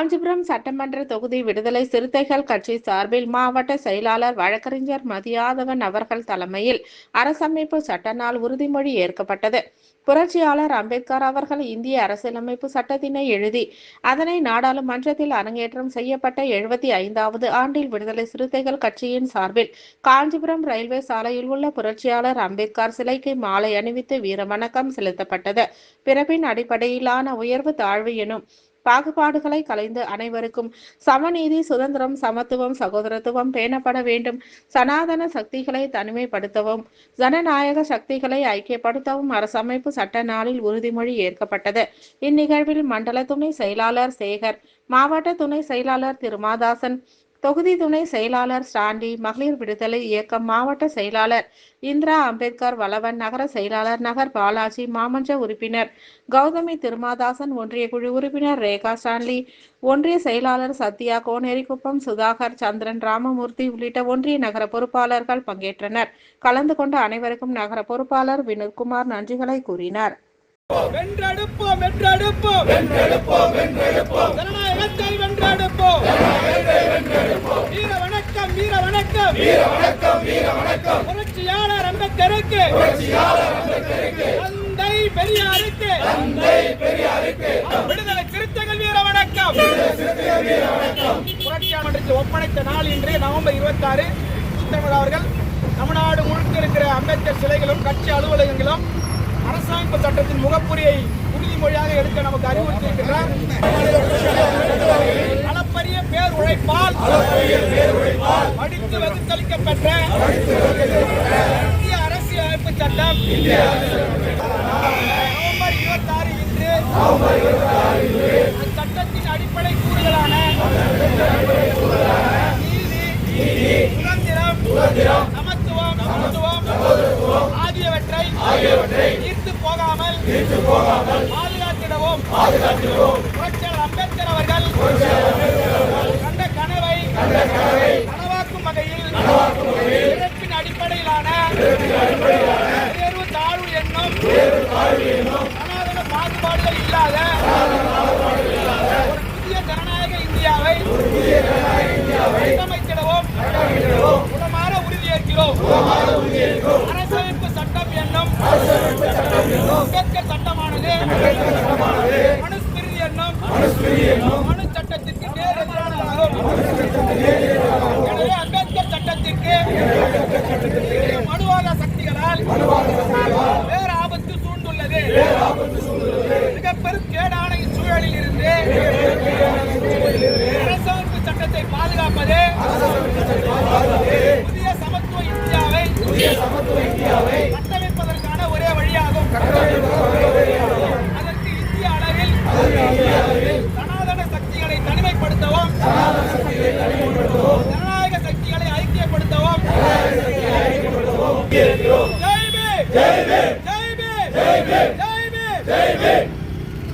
காஞ்சிபுரம் சட்டமன்ற தொகுதி விடுதலை சிறுத்தைகள் கட்சி சார்பில் மாவட்ட செயலாளர் வழக்கறிஞர் மதியாதவன் அவர்கள் தலைமையில் அரசமைப்பு சட்ட நாள் உறுதிமொழி ஏற்கப்பட்டது. புரட்சியாளர் அம்பேத்கர் அவர்கள் இந்திய அரசியலமைப்பு சட்டத்தினை எழுதி அதனை நாடாளுமன்றத்தில் அரங்கேற்றம் செய்யப்பட்ட 75வது ஆண்டில் விடுதலை சிறுத்தைகள் கட்சியின் சார்பில் காஞ்சிபுரம் ரயில்வே சாலையில் உள்ள புரட்சியாளர் அம்பேத்கர் சிலைக்கு மாலை அணிவித்து வீரவணக்கம் செலுத்தப்பட்டது. பிறப்பின் அடிப்படையிலான உயர்வு தாழ்வு எனும் பாகுபாடுகளை கலைந்து அனைவருக்கும் சமநீதி, சுதந்திரம், சமத்துவம், சகோதரத்துவம் பேணப்பட வேண்டும். சனாதன சக்திகளை தனிமைப்படுத்தவும், ஜனநாயக சக்திகளை ஐக்கியப்படுத்தவும் அரசமைப்பு சட்ட நாளில் உறுதிமொழி ஏற்கப்பட்டது. இந்நிகழ்வில் மண்டல துணை செயலாளர் சேகர், மாவட்ட துணை செயலாளர் திருமாதாசன், தொகுதி துணை செயலாளர் ஸ்டாண்டி, மகளிர் விடுதலை இயக்கம் மாவட்ட செயலாளர் இந்திரா, அம்பேத்கர் வளவன், நகர செயலாளர் நகர் பாலாஜி, மாமன்ற உறுப்பினர் கௌதமி, திருமாதாசன், ஒன்றிய குழு உறுப்பினர் ரேகா ஸ்டான்லி, ஒன்றிய செயலாளர் சத்யா, கோனேரிக்குப்பம் சுதாகர், சந்திரன், ராமமூர்த்தி உள்ளிட்ட ஒன்றிய நகர பொறுப்பாளர்கள் பங்கேற்றனர். கலந்து கொண்ட அனைவருக்கும் நகர பொறுப்பாளர் வினோத்குமார் நன்றிகளை கூறினார். வென்றெடுப்போம் வென்றெடுப்போம் வென்றெடுப்போம் வென்றெடுப்போம் ஜனநாயகத்தை வென்றெடுப்போம் வீர வணக்கம் வீர வணக்கம் வீர வணக்கம் வீர வணக்கம் புரட்சியாளர் அம்பேத்கருக்கு தந்தை பெரியாருக்கு விடுதலை சிறுத்தைகள் வீர வணக்கம் புரட்சியாளருக்கு ஒப்படைத்த நாள் இன்று நவம்பர் 26 அவர்கள் தமிழ்நாடு முழுக்க இருக்கிற அம்பேத்கர் சிலைகளும் கட்சி அலுவலகங்களும் அரசமைப்பு சட்டத்தின் முகப்புரியை உறுதிமொழியாக எடுக்க நமக்கு அறிவுறுத்தியிருக்கிறார். அளப்பரிய பேர் உழைப்பால் படித்து வகுத்தளிக்கப்பட்ட இந்திய அரசியலமைப்பு சட்டம் நவம்பர் 26 இன்று அச்சட்டத்தின் அடிப்படை கூறுகளான நீதி, சுதந்திரம், சமத்துவம் ஆகியவற்றை ஈர்த்து போகாமல் பாதுகாத்திடவும் புரட்சியாளர் அம்பேத்கர் அவர்கள் கண்ட கனவை நனவாக்கும் வகையில் பிறப்பின் அடிப்படையிலான உயர்வு தாழ்வு என்னும் சனாதன பாகுபாடுகள் இல்லாத ஒரு புதிய ஜனநாயக இந்தியாவை கட்டமைத்திடவும் உளமாற உறுதியேற்கிறோம். அரசமைப்பு சட்டம் என்னும் அம்பேத்கர் சட்டமானது மனுஸ்மிருதி என்னும் மனு சட்டத்திற்கு நேர் எதிரானதாகும். எனவே அம்பேத்கர் சட்டத்திற்கு மனுவாத சக்திகளால் வேறு ஆபத்து சூழ்ந்துள்ளது. மிக பெரும் கேடான இச்சூழலில் இருந்து அரசமைப்பு சட்டத்தை பாதுகாப்பது புதிய சமத்துவ இந்தியாவை